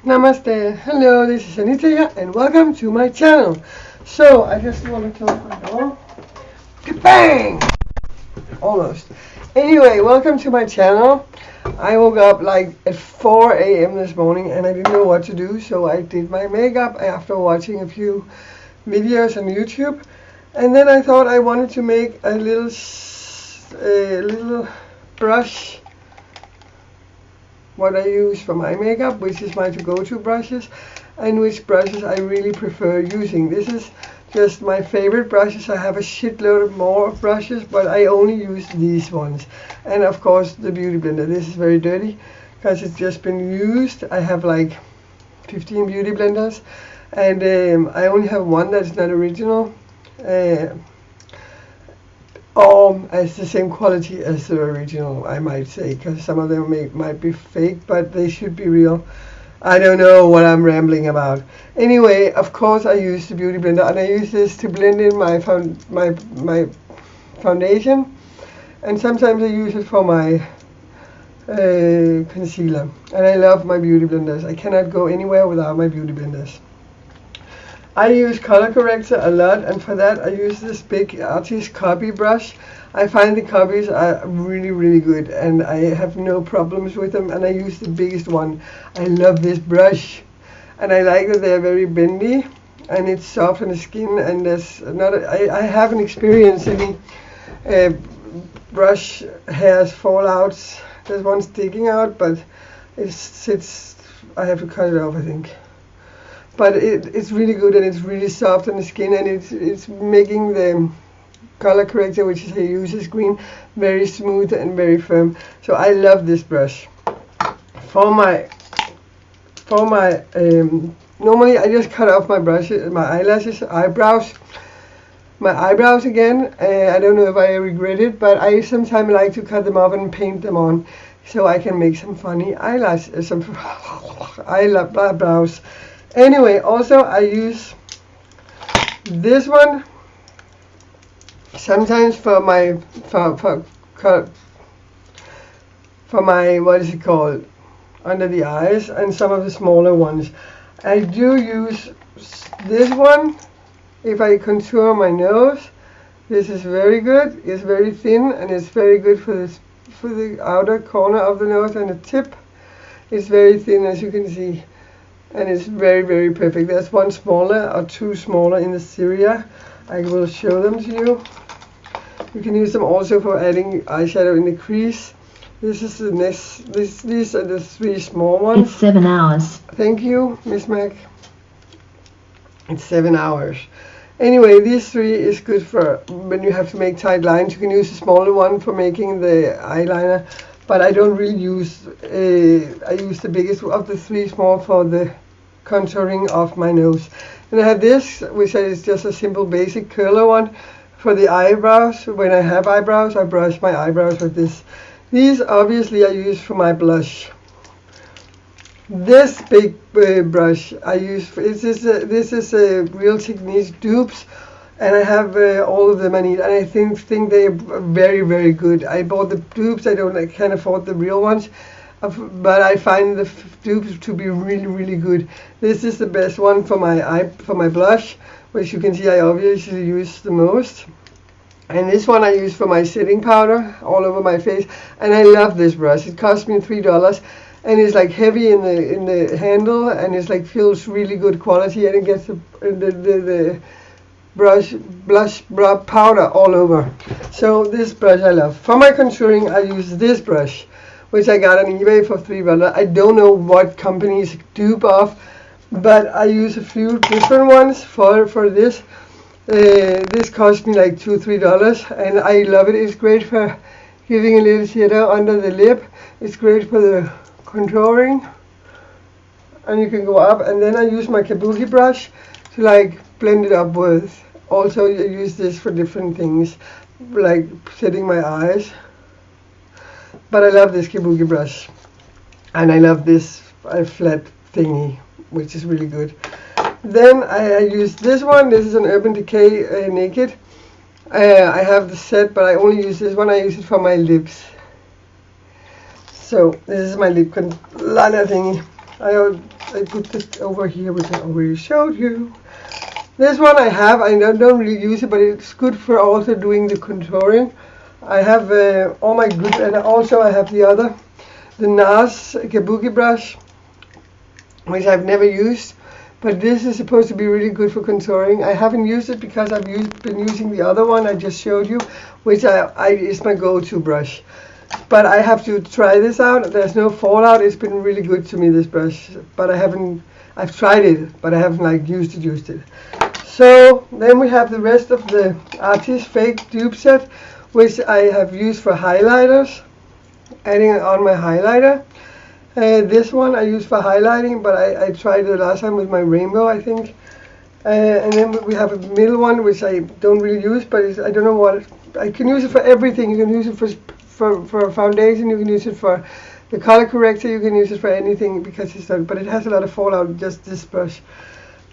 Namaste. Hello, this is Anita here, and welcome to my channel. So, I just want to close my door. Bang! Almost. Anyway, welcome to my channel. I woke up like at 4 a.m. this morning and I didn't know what to do, so I did my makeup after watching a few videos on YouTube. And then I thought I wanted to make a little brush, what I use for my makeup, which is my to-go-to brushes, and which brushes I really prefer using. This is just my favorite brushes. I have a shitload of more brushes, but I only use these ones. And of course the beauty blender. This is very dirty because it's just been used. I have like 15 beauty blenders, and I only have one that's not original. Or as the same quality as the original, I might say, because some of them might be fake, but they should be real. I don't know what I'm rambling about. Anyway, of course I use the beauty blender, and I use this to blend in my foundation, and sometimes I use it for my concealer. And I love my beauty blenders. I cannot go anywhere without my beauty blenders. I use color corrector a lot, and for that I use this big artist copy brush. I find the copies are really good, and I have no problems with them, and I use the biggest one. I love this brush, and I like that they're very bendy, and it's soft on the skin, and I haven't experienced any brush hairs fallouts. There's one sticking out, but I have to cut it off, I think. But it's really good, and it's really soft on the skin, and it's making the color corrector, which I use is green, very smooth and very firm. So I love this brush. For my normally I just cut off my eyebrows again. I don't know if I regret it, but I sometimes like to cut them off and paint them on, so I can make some funny eyebrows. Anyway, also I use this one sometimes for my what is it called, under the eyes, and some of the smaller ones. I do use this one if I contour my nose. This is very good. It's very thin, and it's very good for the outer corner of the nose and the tip. It's very thin, as you can see. And it's very perfect. There's one smaller or two smaller in the Syria. I will show them to you. You can use them also for adding eyeshadow in the crease. This is the next. These are the three small ones. It's 7 hours. Thank you, Miss Mac. It's 7 hours. Anyway, these three is good for when you have to make tight lines. You can use the smaller one for making the eyeliner, but I don't really use. I use the biggest of the three small for the contouring of my nose. And I have this, which is just a simple basic curler one for the eyebrows. When I have eyebrows, I brush my eyebrows with this. These obviously I use for my blush. This big brush I use this is a Real Techniques dupes, and I have all of them I need, and I think they are very good. I bought the dupes. I can't afford the real ones, but I find the dupes to be really good. This is the best one for my blush, which you can see I obviously use the most. And this one I use for my setting powder all over my face, and I love this brush. It cost me $3, and it's like heavy in the handle, and it's like feels really good quality, and it gets the blush powder all over. So this brush I love. For my contouring I use this brush, which I got on eBay for $3. I don't know what company's dupe of, but I use a few different ones for this. This cost me like $2-3, and I love it. It's great for giving a little shadow under the lip. It's great for the contouring, and you can go up. And then I use my kabuki brush to like blend it up with. Also, I use this for different things, like setting my eyes. But I love this kabuki brush, and I love this flat thingy, which is really good. Then I use this one. This is an Urban Decay Naked. I have the set, but I only use this one. I use it for my lips. So this is my lip liner thingy. I I put it over here, which I already showed you. This one I don't really use it, but it's good for also doing the contouring. I have all my good, and also I have the NARS Kabuki brush, which I've never used, but this is supposed to be really good for contouring. I haven't used it because I've been using the other one I just showed you, which is my go-to brush. But I have to try this out. There's no fallout. It's been really good to me, this brush, but I've tried it, but I haven't like used it. So then we have the rest of the Artist Fake dupe set, which I have used for highlighters, adding on my highlighter. This one I use for highlighting, but I tried it last time with my rainbow, I think. And then we have a middle one, which I don't really use, but I don't know what. I can use it for everything. You can use it for foundation, you can use it for the color corrector, you can use it for anything because but it has a lot of fallout, just this brush.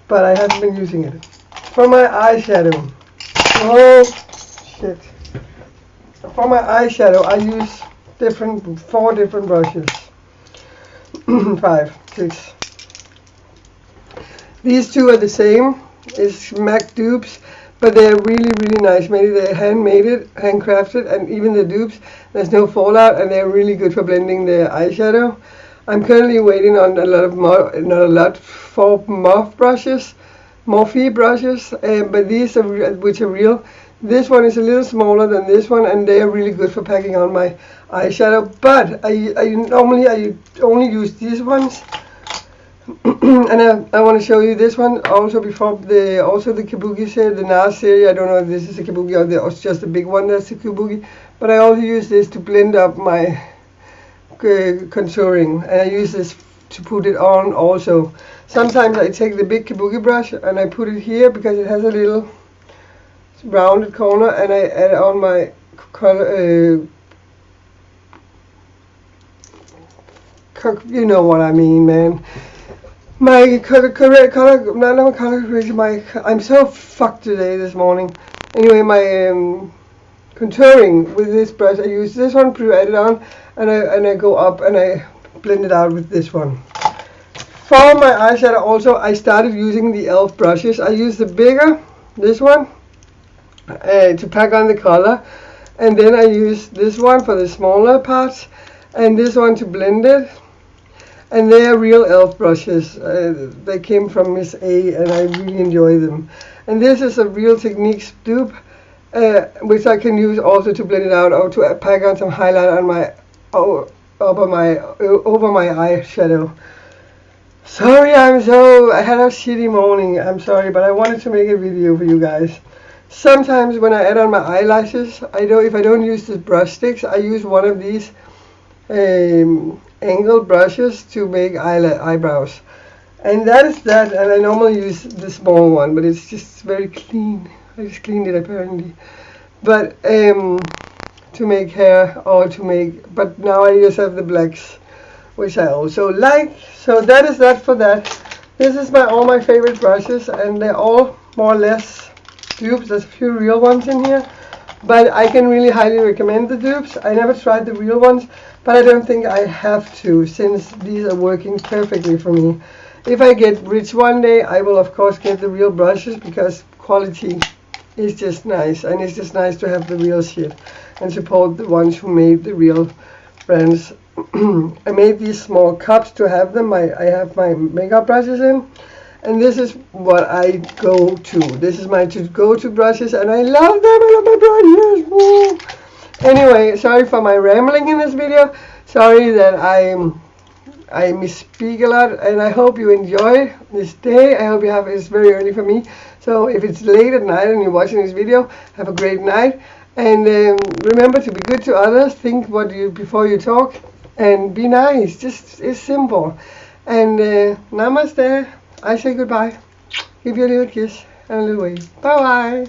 But I haven't been using it. For my eyeshadow, oh shit. For my eyeshadow, I use 4 different brushes. 5, 6. These two are the same. It's MAC dupes, but they're really, really nice. Maybe they're handcrafted, and even the dupes, there's no fallout, and they're really good for blending the eyeshadow. I'm currently waiting on a lot of for Morphe brushes, but these are which are real. This one is a little smaller than this one, and they are really good for packing on my eyeshadow. But I normally only use these ones. And I want to show you this one also before the Kabuki series, the NARS series. I don't know if this is a Kabuki or it's just a big one that's a Kabuki. But I also use this to blend up my contouring, and I use this to put it on also. Sometimes I take the big Kabuki brush and I put it here because it has a little rounded corner, and I add on my color. You know what I mean, man. My I'm so fucked today this morning. Anyway, my contouring with this brush, I use this one to add it on, and I go up and I blend it out with this one. For my eyeshadow also, I started using the e.l.f. brushes. I use the bigger, this one, to pack on the color, and then I use this one for the smaller parts, and this one to blend it. And they are real e.l.f. brushes. They came from Miss A, and I really enjoy them. And this is a Real Techniques dupe, which I can use also to blend it out or to pack on some highlight on my over my eyeshadow. Sorry, I had a shitty morning. I'm sorry, but I wanted to make a video for you guys. Sometimes when I add on my eyelashes, if I don't use the brush sticks, I use one of these angled brushes to make eyebrows, and that is that. And I normally use the small one, but it's just very clean. I just cleaned it apparently, but to make hair or to make. But now I just have the blacks, which I also like. So that is that for that. This is all my favorite brushes, and they're all more or less dupes. There's a few real ones in here, but I can really highly recommend the dupes. I never tried the real ones, but I don't think I have to, since these are working perfectly for me. If I get rich one day, I will of course get the real brushes, because quality is just nice, and it's just nice to have the real shit and support the ones who made the real brands. I made these small cups to have them. I have my makeup brushes in, and this is what I go to. This is my go-to brushes, and I love them. I love my brushes. Anyway, sorry for my rambling in this video. Sorry that I misspeak a lot, and I hope you enjoy this day. I hope you have. It's very early for me, so if it's late at night and you're watching this video, have a great night. And remember to be good to others. Think before you talk, and be nice. Just it's simple. And namaste. I say goodbye. Give you a little kiss and a little wave. Bye bye.